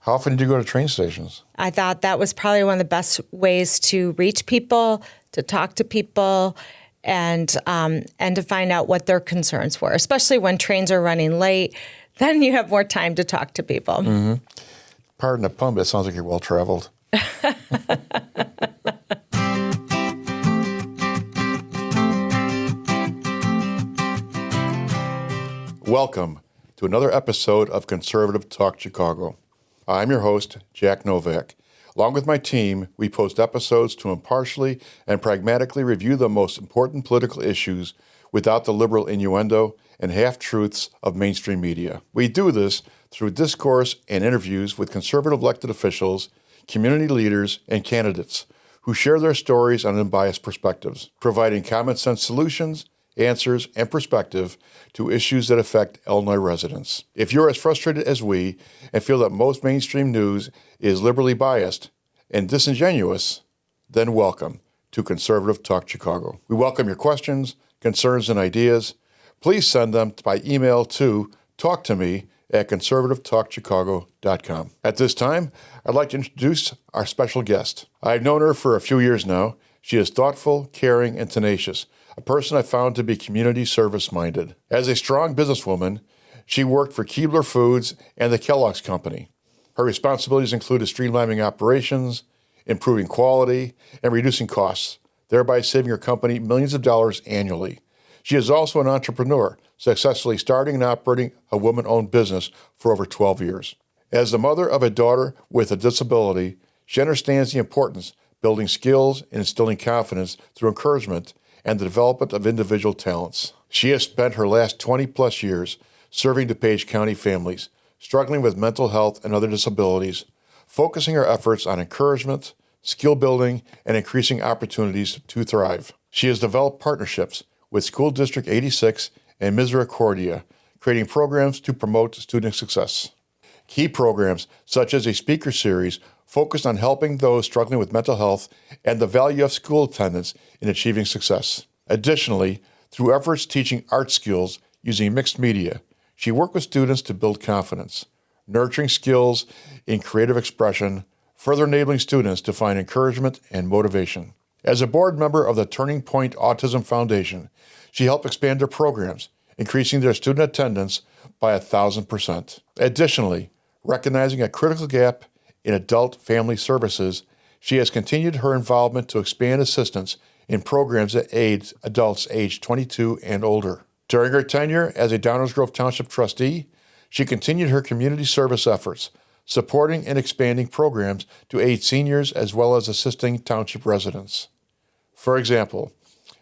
How often do you go to train stations? I thought that was probably one of the best ways to reach people, to talk to people, and to find out what their concerns were, especially when trains are running late. Then you have more time to talk to people. Mm-hmm. Pardon the pun, but it sounds like you're well-traveled. Welcome to another episode of Conservative Talk Chicago. I'm your host, Jack Novak. Along with my team, we post episodes to impartially and pragmatically review the most important political issues without the liberal innuendo and half-truths of mainstream media. We do this through discourse and interviews with conservative elected officials, community leaders, and candidates who share their stories on unbiased perspectives, providing common-sense solutions, answers, and perspective to issues that affect Illinois residents. If you're as frustrated as we and feel that most mainstream news is liberally biased and disingenuous, then welcome to Conservative Talk Chicago. We welcome your questions, concerns, and ideas. Please send them by email to talktome@conservativetalkchicago.com. At this time, I'd like to introduce our special guest. I've known her for a few years now. She is thoughtful, caring, and tenacious, a person I found to be community service-minded. As a strong businesswoman, she worked for Keebler Foods and the Kellogg's Company. Her responsibilities included streamlining operations, improving quality, and reducing costs, thereby saving her company millions of dollars annually. She is also an entrepreneur, successfully starting and operating a woman-owned business for over 12 years. As the mother of a daughter with a disability, she understands the importance of building skills and instilling confidence through encouragement and the development of individual talents. She has spent her last 20-plus years serving DuPage County families, struggling with mental health and other disabilities, focusing her efforts on encouragement, skill building, and increasing opportunities to thrive. She has developed partnerships with School District 86 and Misericordia, creating programs to promote student success. Key programs, such as a speaker series, focused on helping those struggling with mental health and the value of school attendance in achieving success. Additionally, through efforts teaching art skills using mixed media, she worked with students to build confidence, nurturing skills in creative expression, further enabling students to find encouragement and motivation. As a board member of the Turning Point Autism Foundation, she helped expand their programs, increasing their student attendance by 1,000%. Additionally, recognizing a critical gap in adult family services, she has continued her involvement to expand assistance in programs that aid adults aged 22 and older. During her tenure as a Downers Grove Township trustee, she continued her community service efforts, supporting and expanding programs to aid seniors as well as assisting township residents. For example,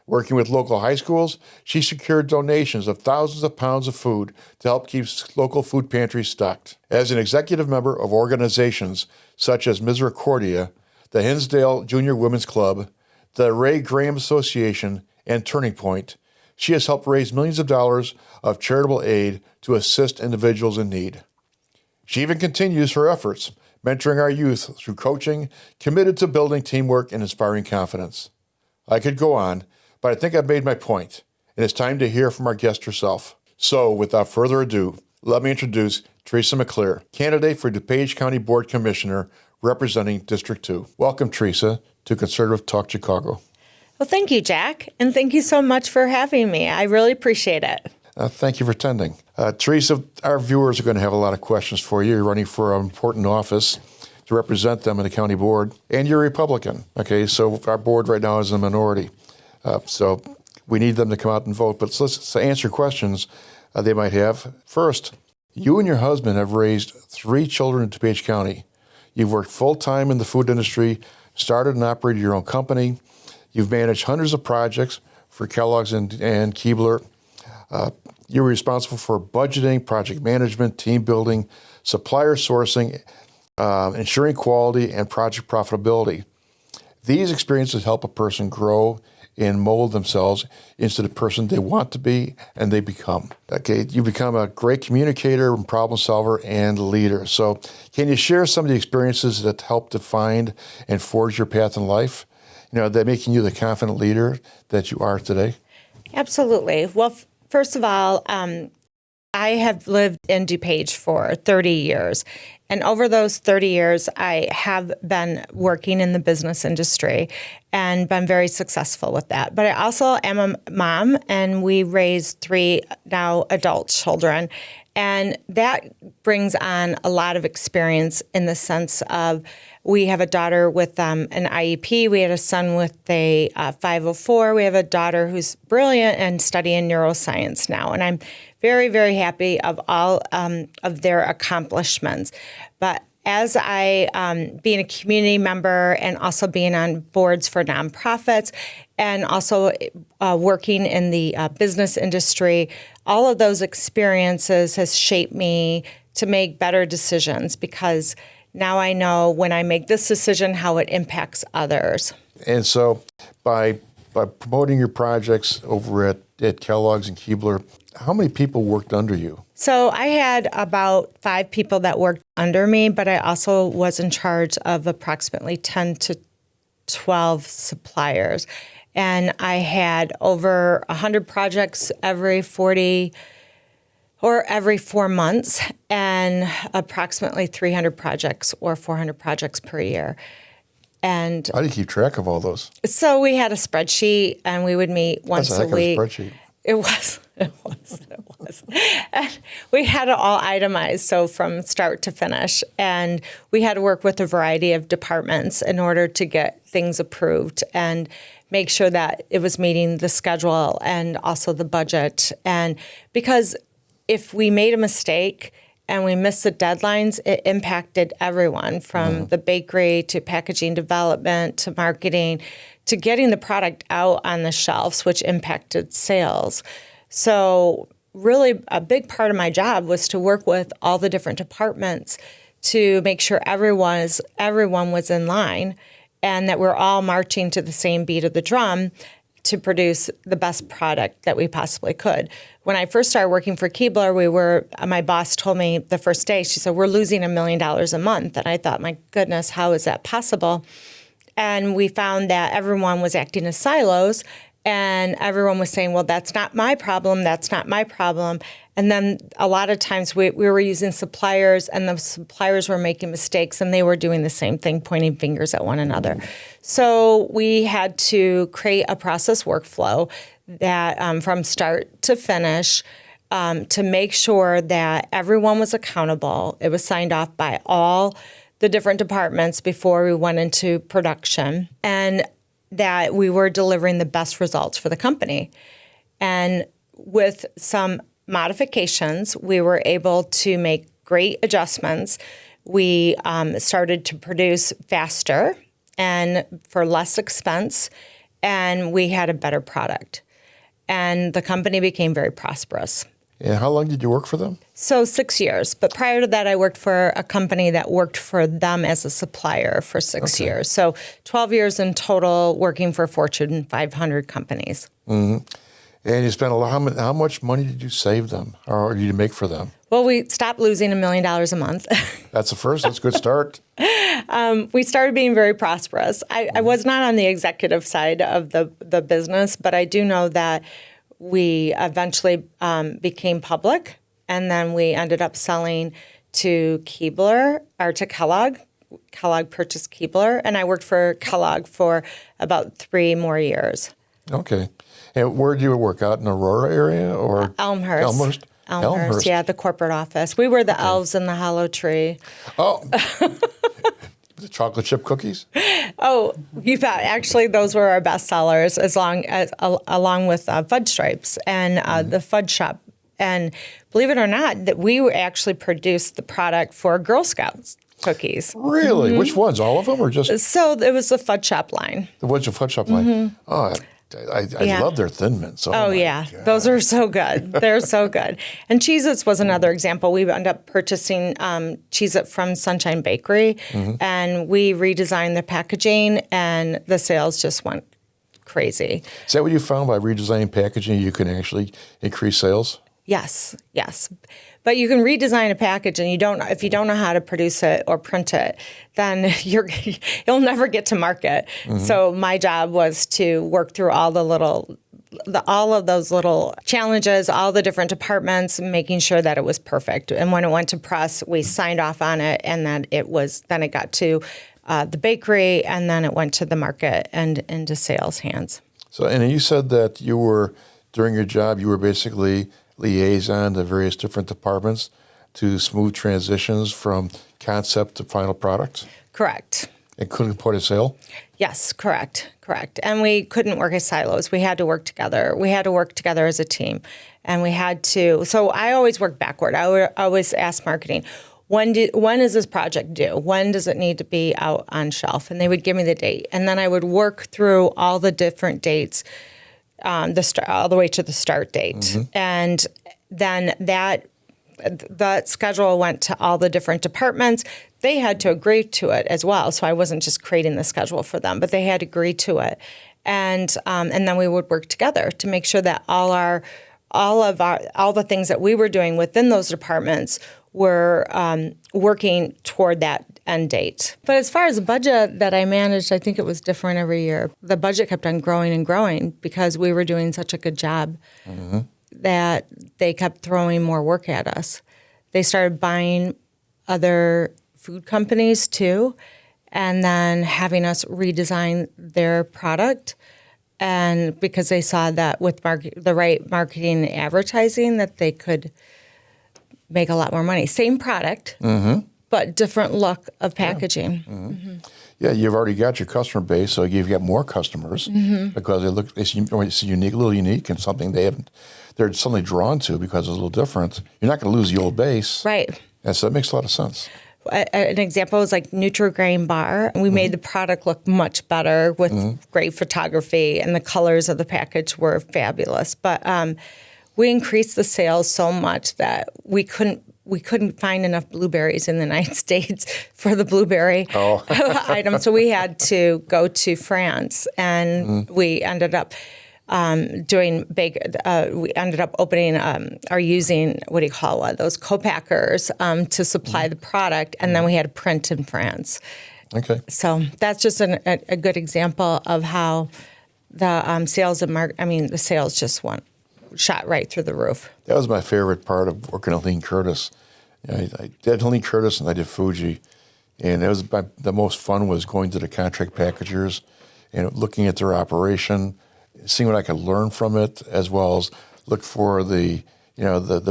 working with local high schools, she secured donations of thousands of pounds of food to help keep local food pantries stocked. As an executive member of organizations such as Misericordia, the Hinsdale Junior Women's Club, the Ray Graham Association, and Turning Point, she has helped raise millions of dollars of charitable aid to assist individuals in need. She even continues her efforts, mentoring our youth through coaching, committed to building teamwork and inspiring confidence. I could go on, but I think I've made my point, and it's time to hear from our guest herself. So, without further ado, let me introduce Theresa McClear, candidate for DuPage County Board Commissioner representing District 2. Welcome, Theresa, to Conservative Talk Chicago. Well, thank you, Jack, and thank you so much for having me. I really appreciate it. Thank you for attending. Theresa, our viewers are going to have a lot of questions for you. You're running for an important office to represent them in the county board, and you're a Republican. Okay, so our board right now is a minority. So we need them to come out and vote. But let's answer questions they might have. First, you and your husband have raised 3 children in DuPage County. You've worked full-time in the food industry, started and operated your own company. You've managed hundreds of projects for Kellogg's and Keebler. You're responsible for budgeting, project management, team building, supplier sourcing, ensuring quality and project profitability. These experiences help a person grow and mold themselves into the person they want to be and they become. Okay, you become a great communicator and problem solver and leader. So can you share some of the experiences that helped define and forge your path in life? That making you the confident leader that you are today? Absolutely. Well, first of all, I have lived in DuPage for 30 years. And over those 30 years, I have been working in the business industry and been very successful with that. But I also am a mom, and we raise 3 now adult children. And that brings on a lot of experience in the sense of we have a daughter with an IEP. We had a son with a 504. We have a daughter who's brilliant and studying neuroscience now. And I'm very, very happy of all of their accomplishments. But as I, being a community member and also being on boards for nonprofits and also working in the business industry, all of those experiences has shaped me to make better decisions because now I know when I make this decision how it impacts others. And so by promoting your projects over at Kellogg's and Keebler, how many people worked under you? So I had about 5 people that worked under me, but I also was in charge of approximately 10 to 12 suppliers. And I had over 100 projects every 40 or every 4 months and approximately 300 projects or 400 projects per year. And how do you keep track of all those? So we had a spreadsheet and we would meet once a week. That's a heck of a spreadsheet. It was. And we had it all itemized, so from start to finish. And we had to work with a variety of departments in order to get things approved and make sure that it was meeting the schedule and also the budget. And because if we made a mistake and we missed the deadlines, it impacted everyone from the bakery to packaging development to marketing to getting the product out on the shelves, which impacted sales. So really a big part of my job was to work with all the different departments to make sure everyone was in line and that we're all marching to the same beat of the drum to produce the best product that we possibly could. When I first started working for Keebler, my boss told me the first day, she said, we're losing $1 million a month. And I thought, my goodness, how is that possible? And we found that everyone was acting as silos and everyone was saying, well, that's not my problem. That's not my problem. And then a lot of times we were using suppliers and the suppliers were making mistakes and they were doing the same thing, pointing fingers at one another. So we had to create a process workflow that from start to finish to make sure that everyone was accountable. It was signed off by all the different departments before we went into production and that we were delivering the best results for the company. And with some modifications, we were able to make great adjustments. We started to produce faster and for less expense, and we had a better product. And the company became very prosperous. And how long did you work for them? So 6 years. But prior to that, I worked for a company that worked for them as a supplier for 6 years. So 12 years in total working for Fortune 500 companies. Mm-hmm. And you spent a lot. How much money did you save them or did you make for them? Well, we stopped losing $1 million a month. That's the first. That's a good start. We started being very prosperous. I was not on the executive side of the business, but I do know that we eventually became public, and then we ended up selling to Keebler or to Kellogg. Kellogg purchased Keebler, and I worked for Kellogg for about 3 more years. Okay. And where do you work? Out in the Aurora area or Elmhurst? Elmhurst, yeah, the corporate office. We were the elves in the hollow tree. Oh, the chocolate chip cookies? Oh, you bet. Actually, those were our best sellers, along with Fudge Stripes and the Fudge Shop. And believe it or not, that we actually produced the product for Girl Scouts cookies. Really? Mm-hmm. Which ones? All of them, or just? So it was the Fudge Shop line. The Fudge Shop line. Mm-hmm. Oh, I love their Thin Mints. Oh yeah, God. Those are so good. They're so good. And Cheez-Its was another example. We ended up purchasing Cheez-It from Sunshine Bakery, and we redesigned the packaging, and the sales just went crazy. Is that what you found by redesigning packaging? You can actually increase sales? Yes. But you can redesign a package, and if you don't know how to produce it or print it, then you'll never get to market. Mm-hmm. So my job was to work through all the little all of those little challenges, all the different departments, making sure that it was perfect. And when it went to press, we signed off on it, and then it got to the bakery, and then it went to the market and into sales hands. So, and you said that during your job, you were basically liaison to various different departments to smooth transitions from concept to final product? Correct. Including point of sale? Yes, correct. And we couldn't work as silos. We had to work together. We had to work together as a team. And we had to, so I always work backward. I would always ask marketing, when is this project due? When does it need to be out on shelf? And they would give me the date. And then I would work through all the different dates, all the way to the start date. Mm-hmm. And then that schedule went to all the different departments. They had to agree to it as well. So I wasn't just creating the schedule for them, but they had to agree to it. And then we would work together to make sure that all the things that we were doing within those departments were working toward that end date. But as far as the budget that I managed, I think it was different every year. The budget kept on growing and growing because we were doing such a good job. Mm-hmm. That they kept throwing more work at us. They started buying other food companies too, and then having us redesign their product. And because they saw that with the right marketing and advertising, that they could make a lot more money. Same product, mm-hmm. but different look of packaging. Yeah. Mm-hmm. Mm-hmm. Yeah, you've already got your customer base, so you've got more customers mm-hmm. because it's unique, a little unique, and something they're suddenly drawn to because it's a little different. You're not going to lose the old base. Right. And so that makes a lot of sense. An example is like Nutri-Grain bar. We mm-hmm. made the product look much better with mm-hmm. great photography, and the colors of the package were fabulous. But we increased the sales so much that we couldn't find enough blueberries in the United States for the blueberry item. So we had to go to France, and mm-hmm. we ended up we ended up opening or using, those co-packers to supply mm-hmm. the product, and then we had to print in France. Okay. So that's just a good example of how the sales and the sales just shot right through the roof. That was my favorite part of working at Helene Curtis. I did Helene Curtis and I did Fuji, and it was the most fun was going to the contract packagers and looking at their operation, seeing what I could learn from it, as well as look for the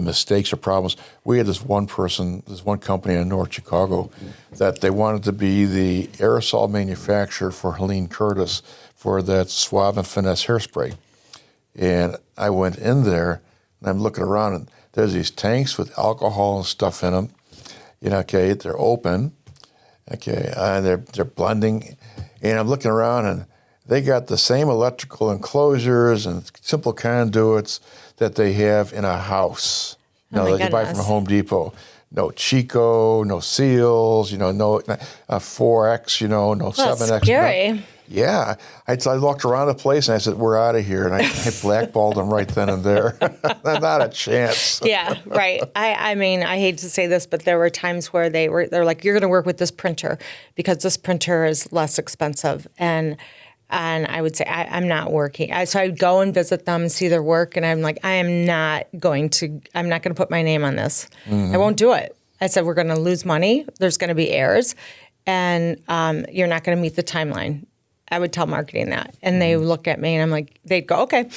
mistakes or problems. We had this one company in North Chicago that they wanted to be the aerosol manufacturer for Helene Curtis for that Suave and Finesse hairspray. And I went in there and I'm looking around and there's these tanks with alcohol and stuff in them. They're open. They're blending. And I'm looking around and they got the same electrical enclosures and simple conduits that they have in a house. That you buy from Home Depot. No Chico, no seals, no 4X, no 7X. That's scary. No. Yeah. I walked around the place and I said, we're out of here. And I blackballed them right then and there. Not a chance. Yeah, right. I hate to say this, but there were times where they're like, you're going to work with this printer because this printer is less expensive. And I would say, I'm not working. So I'd go and visit them and see their work. And I'm like, I'm not going to put my name on this. Mm-hmm. I won't do it. I said, we're going to lose money. There's going to be errors. And you're not going to meet the timeline. I would tell marketing that. And they would look at me and I'm like, they'd go, okay.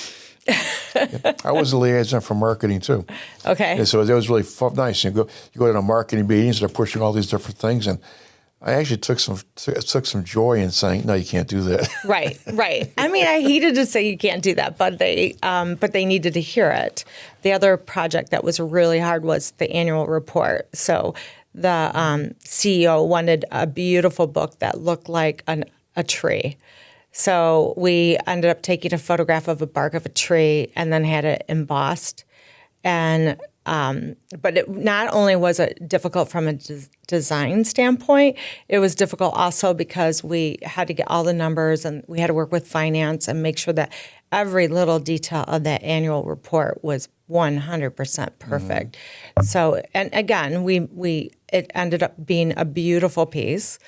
Yeah. I was a liaison for marketing too. Okay. And so it was really nice. You go to the marketing meetings, they're pushing all these different things. And I actually took some joy in saying, no, you can't do that. Right. I hated to say you can't do that, but they needed to hear it. The other project that was really hard was the annual report. So the CEO wanted a beautiful book that looked like a tree. So we ended up taking a photograph of a bark of a tree and then had it embossed. And but it not only was it difficult from a design standpoint, it was difficult also because we had to get all the numbers and we had to work with finance and make sure that every little detail of that annual report was 100% perfect. Mm-hmm. So, and again, it ended up being a beautiful piece.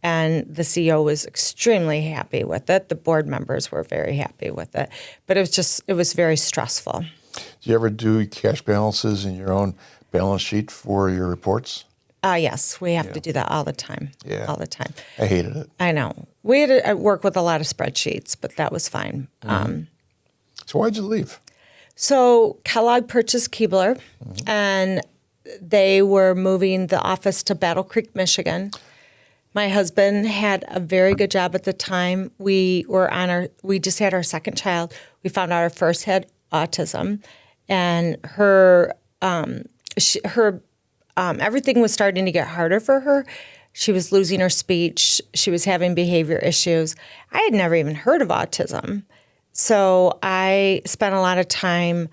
And the CEO was extremely happy with it. The board members were very happy with it. But it was very stressful. Do you ever do cash balances in your own balance sheet for your reports? Yes, we have to do that all the time. Yeah. All the time. I hated it. I know. We had to work with a lot of spreadsheets, but that was fine. So why'd you leave? So Kellogg purchased Keebler, and they were moving the office to Battle Creek, Michigan. My husband had a very good job at the time. We just had our second child. We found out our first had autism, and everything was starting to get harder for her. She was losing her speech. She was having behavior issues. I had never even heard of autism. So I spent a lot of time,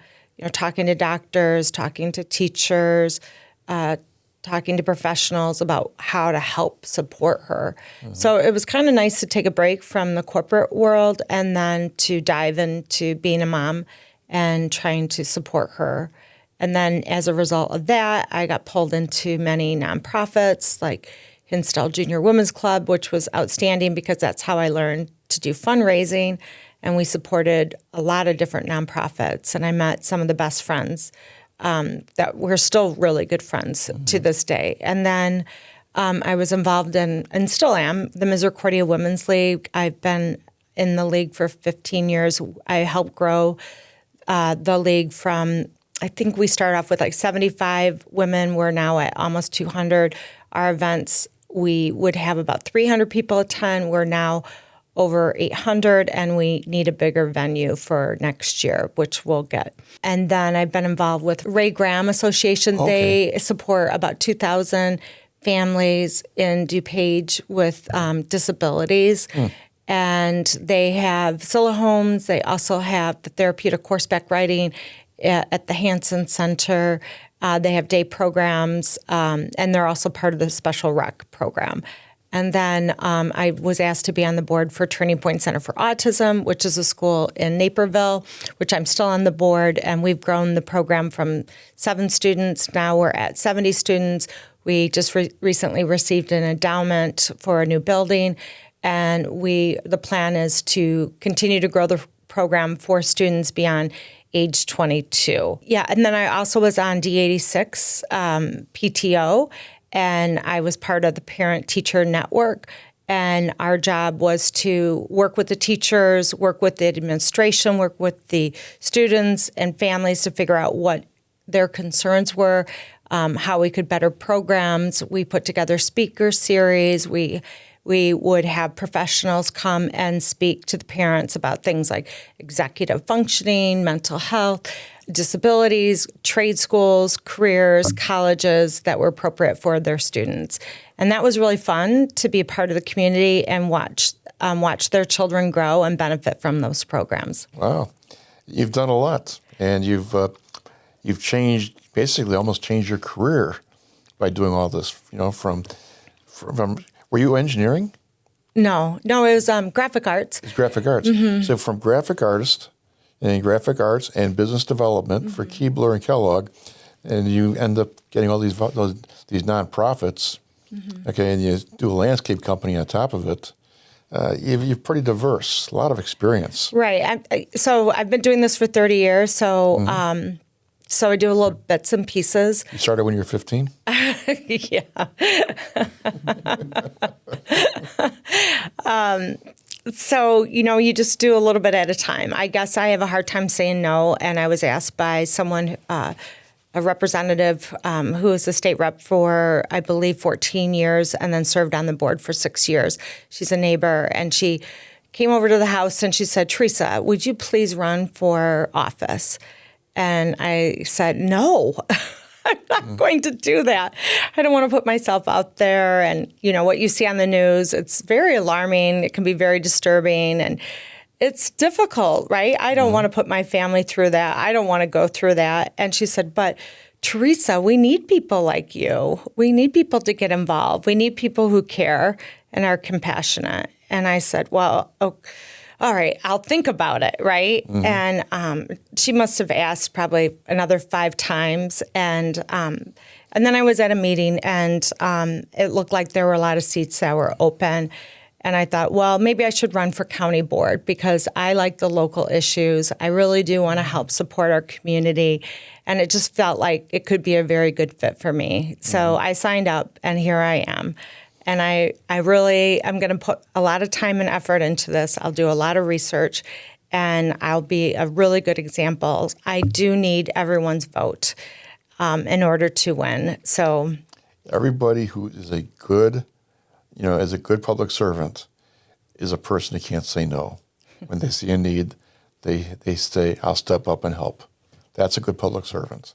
talking to doctors, talking to teachers, talking to professionals about how to help support her. So it was kind of nice to take a break from the corporate world and then to dive into being a mom and trying to support her. And then as a result of that, I got pulled into many nonprofits like Hinsdale Junior Women's Club, which was outstanding because that's how I learned to do fundraising. And we supported a lot of different nonprofits. And I met some of the best friends that we're still really good friends to this day. And then I was involved in, and still am, the Misericordia Women's League. I've been in the league for 15 years. I helped grow the league from, I think we started off with like 75 women. We're now at almost 200. Our events, we would have about 300 people attend. We're now over 800, and we need a bigger venue for next year, which we'll get. And then I've been involved with Ray Graham Association. Okay. They support about 2,000 families in DuPage with disabilities. And they have Zilla homes. They also have the therapeutic horseback riding at the Hansen Center. They have day programs, and they're also part of the special rec program. And then I was asked to be on the board for Turning Point Center for Autism, which is a school in Naperville, which I'm still on the board. And we've grown the program from 7 students. Now we're at 70 students. We just recently received an endowment for a new building. And the plan is to continue to grow the program for students beyond age 22. Yeah, and then I also was on D86 PTO. And I was part of the parent-teacher network. And our job was to work with the teachers, work with the administration, work with the students and families to figure out what their concerns were, how we could better programs. We put together speaker series. We would have professionals come and speak to the parents about things like executive functioning, mental health, disabilities, trade schools, careers, colleges that were appropriate for their students. And that was really fun to be a part of the community and watch their children grow and benefit from those programs. Wow. You've done a lot, and you've changed, basically almost changed your career by doing all this, from were you engineering? No, it was graphic arts. It's graphic arts. So from graphic artist and graphic arts and business development for Keebler and Kellogg, and you end up getting all these nonprofits, okay, and you do a landscape company on top of it. You're pretty diverse, a lot of experience. Right. So I've been doing this for 30 years. So so I do a little bits and pieces. You started when you were 15? Yeah. So, you just do a little bit at a time. I guess I have a hard time saying no. And I was asked by someone, a representative who was the state rep for, I believe, 14 years and then served on the board for 6 years. She's a neighbor. And she came over to the house and she said, "Theresa, would you please run for office?" And I said, "No, I'm not going to do that. I don't want to put myself out there." And, what you see on the news, it's very alarming. It can be very disturbing. And it's difficult, right? I don't want to put my family through that. I don't want to go through that. And she said, "But Theresa, we need people like you. We need people to get involved. We need people who care and are compassionate." And I said, "Well, all right, I'll think about it," right? And she must have asked probably another 5 times. And And then I was at a meeting, and it looked like there were a lot of seats that were open. And I thought, well, maybe I should run for county board because I like the local issues. I really do want to help support our community. And it just felt like it could be a very good fit for me. So I signed up, and here I am. And I'm going to put a lot of time and effort into this. I'll do a lot of research, and I'll be a really good example. I do need everyone's vote in order to win. So everybody who is a good, as a good public servant is a person who can't say no. When they see a need, they say, I'll step up and help. That's a good public servant.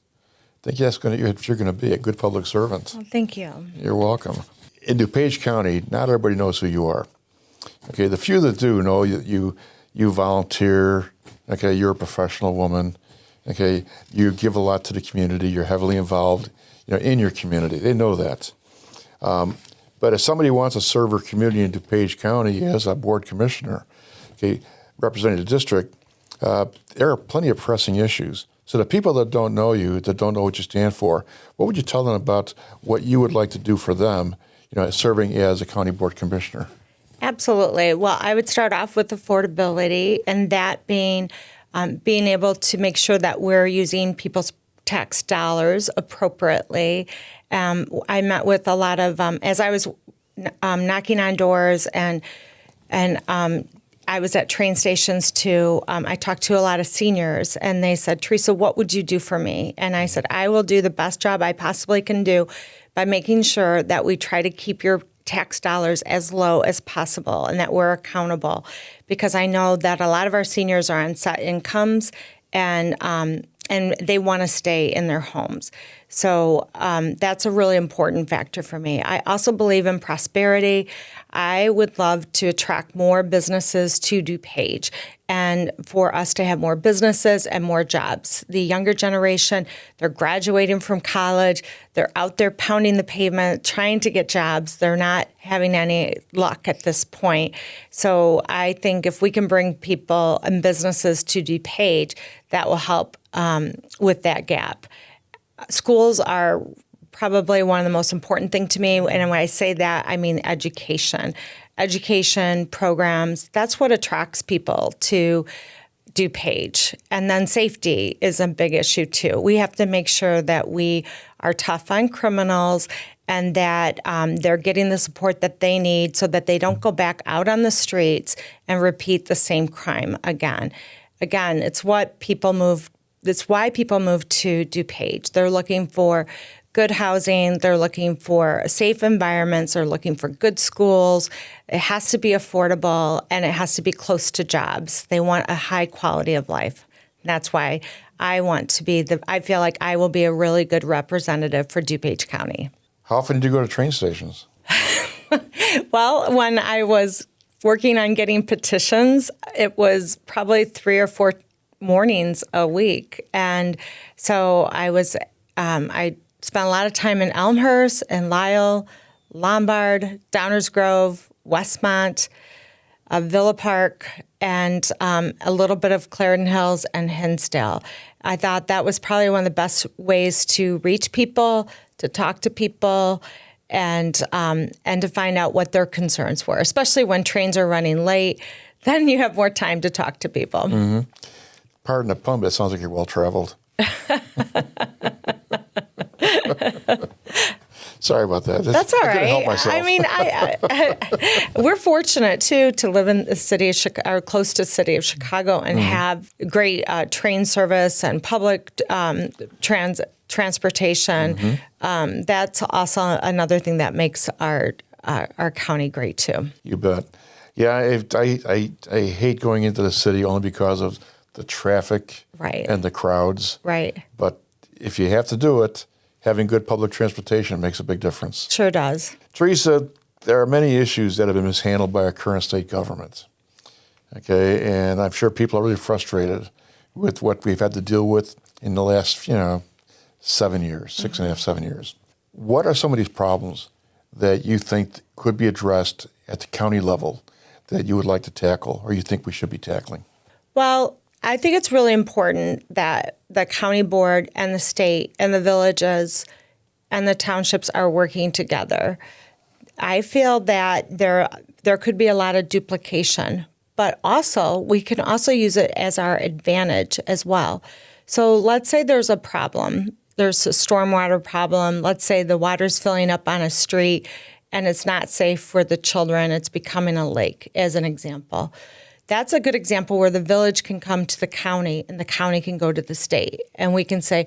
I think you're going to be a good public servant. Well, thank you. You're welcome. In DuPage County, not everybody knows who you are. Okay, the few that do know you volunteer. Okay, you're a professional woman. Okay, you give a lot to the community. You're heavily involved, in your community. They know that. But if somebody wants to serve her community in DuPage County as a board commissioner, okay, representing the district, there are plenty of pressing issues. So the people that don't know you, that don't know what you stand for, what would you tell them about what you would like to do for them, serving as a county board commissioner? Absolutely. Well, I would start off with affordability, and that being able to make sure that we're using people's tax dollars appropriately. I met with a lot of, as I was knocking on doors and I was at train stations too. I talked to a lot of seniors, and they said, Theresa, what would you do for me? And I said, I will do the best job I possibly can do by making sure that we try to keep your tax dollars as low as possible and that we're accountable. Because I know that a lot of our seniors are on set incomes, and they want to stay in their homes. So that's a really important factor for me. I also believe in prosperity. I would love to attract more businesses to DuPage and for us to have more businesses and more jobs. The younger generation, they're graduating from college. They're out there pounding the pavement, trying to get jobs. They're not having any luck at this point. So I think if we can bring people and businesses to DuPage, that will help with that gap. Schools are probably one of the most important things to me. And when I say that, I mean education. Education programs, that's what attracts people to DuPage. And then safety is a big issue too. We have to make sure that we are tough on criminals and that they're getting the support that they need so that they don't go back out on the streets and repeat the same crime again. Again, it's what people move. That's why people move to DuPage. They're looking for good housing. They're looking for safe environments. They're looking for good schools. It has to be affordable, and it has to be close to jobs. They want a high quality of life. That's why I want to be I feel like I will be a really good representative for DuPage County. How often do you go to train stations? Well, when I was working on getting petitions, it was probably 3 or 4 mornings a week. And so I spent a lot of time in Elmhurst and Lisle, Lombard, Downers Grove, Westmont, Villa Park, and a little bit of Clarendon Hills and Hinsdale. I thought that was probably one of the best ways to reach people, to talk to people, and to find out what their concerns were, especially when trains are running late. Then you have more time to talk to people. Mm-hmm. Pardon the pun, but it sounds like you're well-traveled. Sorry about that. That's all right. I couldn't help myself. I mean, we're fortunate, too, to live in the city of Chicago, or close to the city of Chicago, and have great train service and public transportation. That's also another thing that makes our county great, too. You bet. Yeah, I hate going into the city only because of the traffic and the crowds. Right. But if you have to do it, having good public transportation makes a big difference. Sure does. Theresa, there are many issues that have been mishandled by our current state government. Okay, and I'm sure people are really frustrated with what we've had to deal with in the last, 7 years, 6.5, 7 years. What are some of these problems that you think could be addressed at the county level that you would like to tackle or you think we should be tackling? Well, I think it's really important that the county board and the state and the villages and the townships are working together. I feel that there could be a lot of duplication, but also we can also use it as our advantage as well. So let's say there's a problem. There's a stormwater problem. Let's say the water's filling up on a street and it's not safe for the children. It's becoming a lake, as an example. That's a good example where the village can come to the county and the county can go to the state. And we can say,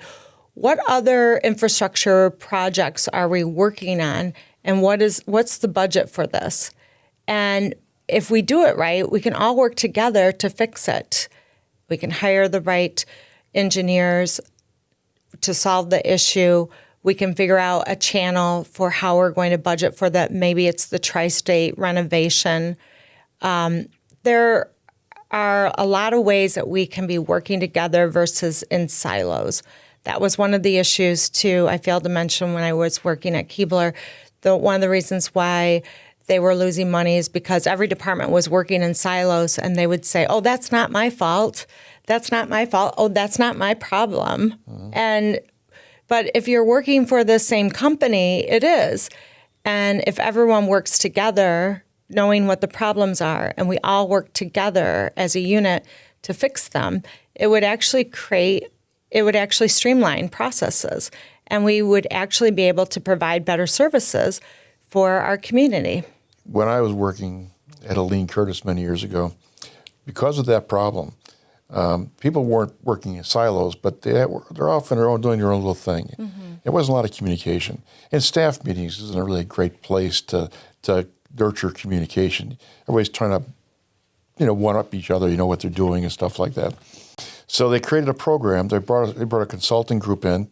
what other infrastructure projects are we working on? And what's the budget for this? And if we do it right, we can all work together to fix it. We can hire the right engineers to solve the issue. We can figure out a channel for how we're going to budget for that. Maybe it's the tri-state renovation. There are a lot of ways that we can be working together versus in silos. That was one of the issues, too, I failed to mention when I was working at Keebler. One of the reasons why they were losing money is because every department was working in silos, and they would say, oh, that's not my fault. That's not my fault. Oh, that's not my problem. But if you're working for the same company, it is. And if everyone works together, knowing what the problems are, and we all work together as a unit to fix them, it would actually streamline processes, and we would actually be able to provide better services for our community. When I was working at Aline Curtis many years ago, because of that problem, people weren't working in silos, but they're often doing their own little thing. Mm-hmm. There wasn't a lot of communication. And staff meetings isn't a really great place to nurture communication. Everybody's trying to, one-up each other, what they're doing and stuff like that. So they created a program. They brought a consulting group in,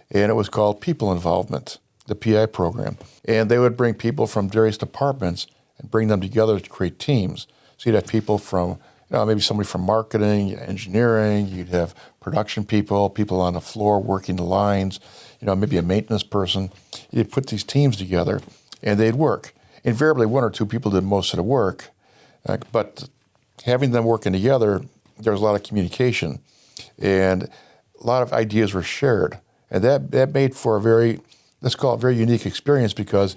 and it was called People Involvement, the PI program. And they would bring people from various departments and bring them together to create teams. So you'd have people from, maybe somebody from marketing, engineering, you'd have production people on the floor working the lines, maybe a maintenance person. You'd put these teams together, and they'd work. Invariably, one or two people did most of the work, but having them working together, there was a lot of communication, and a lot of ideas were shared. And that made for a very unique experience, because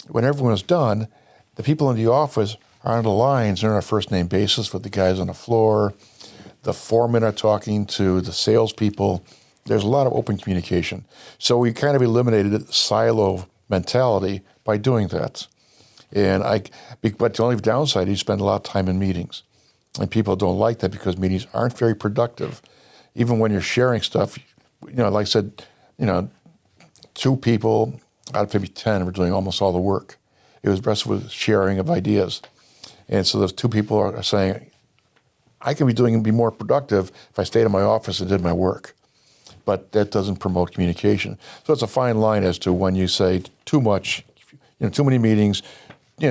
when everyone was done, the people in the office are on the lines. They're on a first-name basis with the guys on the floor. The foremen are talking to the salespeople. There's a lot of open communication. So we kind of eliminated the silo mentality by doing that. But the only downside is you spend a lot of time in meetings. And people don't like that because meetings aren't very productive. Even when you're sharing stuff, like I said, 2 people out of maybe 10 were doing almost all the work. It was the rest was sharing of ideas. And so those 2 people are saying, I can be more productive if I stayed in my office and did my work. But that doesn't promote communication. So it's a fine line as to when you say too much, too many meetings,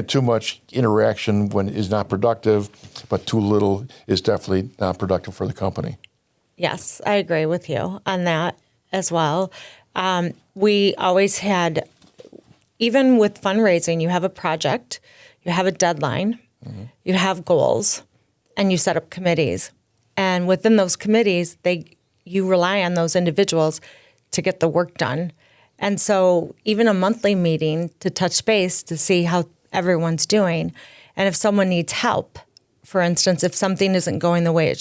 too much interaction when is not productive, but too little is definitely not productive for the company. Yes, I agree with you on that as well. We always had, even with fundraising, you have a project, you have a deadline, mm-hmm. you have goals, and you set up committees. And within those committees, you rely on those individuals to get the work done. And so even a monthly meeting to touch base to see how everyone's doing. And if someone needs help, for instance, if something isn't going the way it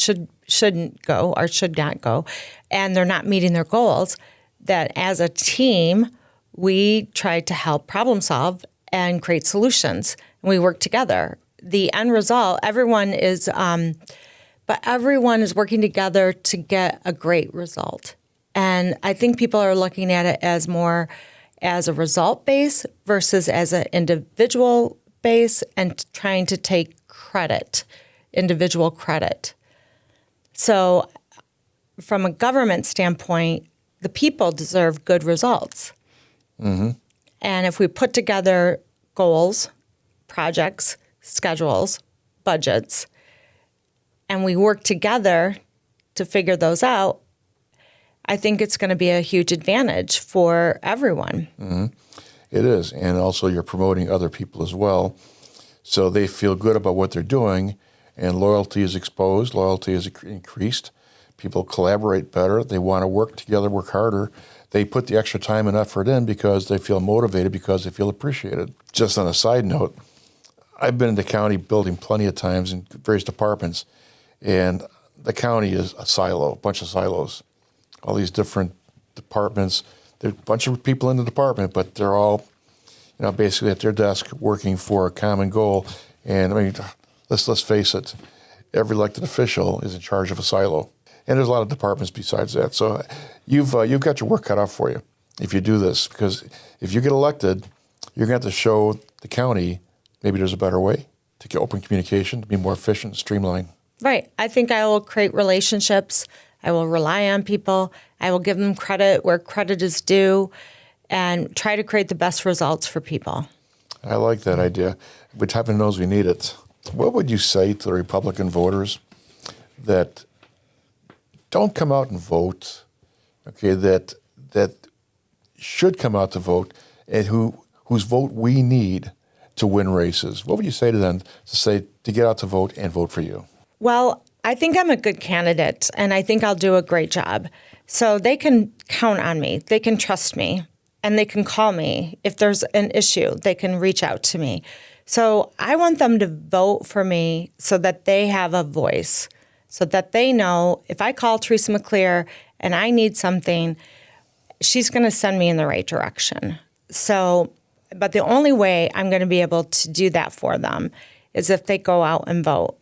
shouldn't go or should not go, and they're not meeting their goals, that as a team, we try to help problem solve and create solutions. And we work together. The end result, everyone is working together to get a great result. And I think people are looking at it as more as a result base versus as an individual base, and trying to take individual credit. So from a government standpoint, the people deserve good results. Mm-hmm. And if we put together goals, projects, schedules, budgets, and we work together to figure those out, I think it's going to be a huge advantage for everyone. Mm-hmm. It is. And also you're promoting other people as well. So they feel good about what they're doing, and loyalty is exposed, loyalty is increased. People collaborate better. They want to work together, work harder. they put the extra time and effort in because they feel motivated, because they feel appreciated. Just on a side note, I've been in the county building plenty of times in various departments, and the county is a silo, a bunch of silos. All these different departments. There's a bunch of people in the department, but they're all, basically at their desk working for a common goal. And I mean, let's face it, every elected official is in charge of a silo. And there's a lot of departments besides that. So you've got your work cut out for you if you do this, because if you get elected, you're going to have to show the county maybe there's a better way to get open communication, to be more efficient and streamlined. Right. I think I will create relationships. I will rely on people. I will give them credit where credit is due and try to create the best results for people. I like that idea. But heaven knows we need it. What would you say to the Republican voters that don't come out and vote, okay, that should come out to vote, and whose vote we need to win races? What would you say to them to get out to vote and vote for you? Well, I think I'm a good candidate, and I think I'll do a great job. So they can count on me. They can trust me, and they can call me. If there's an issue, they can reach out to me. So I want them to vote for me so that they have a voice, so that they know if I call Theresa McClear and I need something, she's going to send me in the right direction. So, but the only way I'm going to be able to do that for them is if they go out and vote.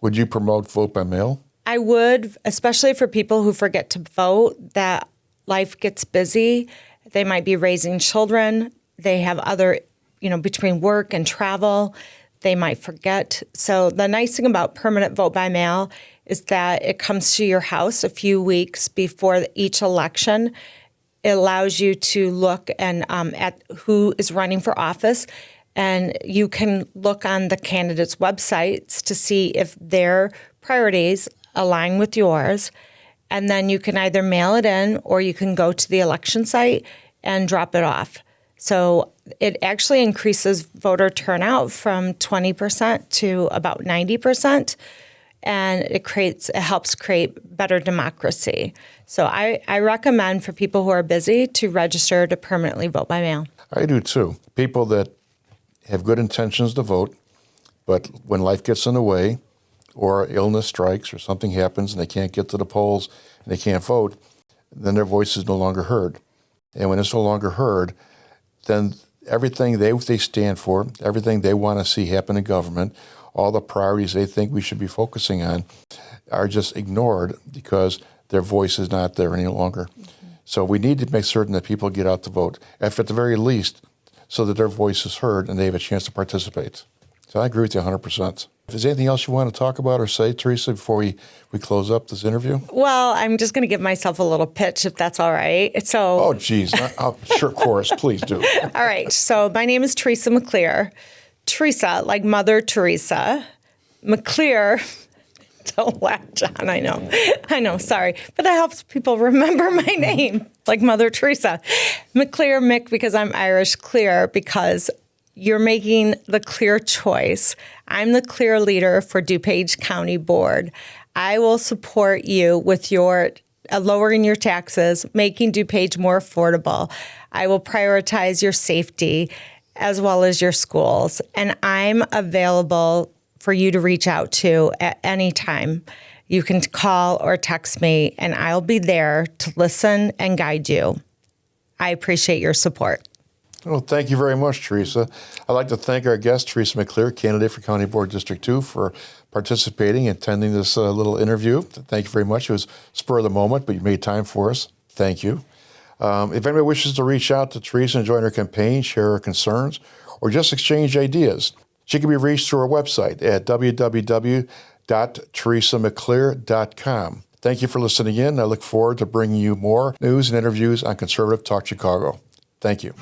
Would you promote vote by mail? I would, especially for people who forget to vote, that life gets busy. They might be raising children. They have other, between work and travel, they might forget. So the nice thing about permanent vote by mail is that it comes to your house a few weeks before each election. It allows you to look at who is running for office, and you can look on the candidates' websites to see if their priorities align with yours. And then you can either mail it in or you can go to the election site and drop it off. So it actually increases voter turnout from 20% to about 90%. And it helps create better democracy. So I recommend for people who are busy to register to permanently vote by mail. I do too. People that have good intentions to vote, but when life gets in the way or illness strikes or something happens and they can't get to the polls and they can't vote, then their voice is no longer heard. And when it's no longer heard, then everything they stand for, everything they want to see happen in government, all the priorities they think we should be focusing on are just ignored because their voice is not there any longer. Mm-hmm. So we need to make certain that people get out to vote, if at the very least, so that their voice is heard and they have a chance to participate. So I agree with you 100%. Is there anything else you want to talk about or say, Theresa, before we close up this interview? Well, I'm just going to give myself a little pitch, if that's all right. So, oh, geez. Sure, chorus. Please do. All right. So my name is Theresa McClear. Theresa, like Mother Teresa. McClear, don't laugh, John. I know. Sorry. But that helps people remember my name, like Mother Teresa. McClear, Mick, because I'm Irish, Clear, because you're making the clear choice. I'm the clear leader for DuPage County Board. I will support you with your lowering your taxes, making DuPage more affordable. I will prioritize your safety as well as your schools. And I'm available for you to reach out to at any time. You can call or text me, and I'll be there to listen and guide you. I appreciate your support. Well, thank you very much, Theresa. I'd like to thank our guest, Theresa McClear, candidate for County Board District 2, for participating and attending this little interview. Thank you very much. It was spur of the moment, but you made time for us. Thank you. If anybody wishes to reach out to Theresa and join her campaign, share her concerns, or just exchange ideas, she can be reached through our website at www.theresamcclear.com. Thank you for listening in. I look forward to bringing you more news and interviews on Conservative Talk Chicago. Thank you.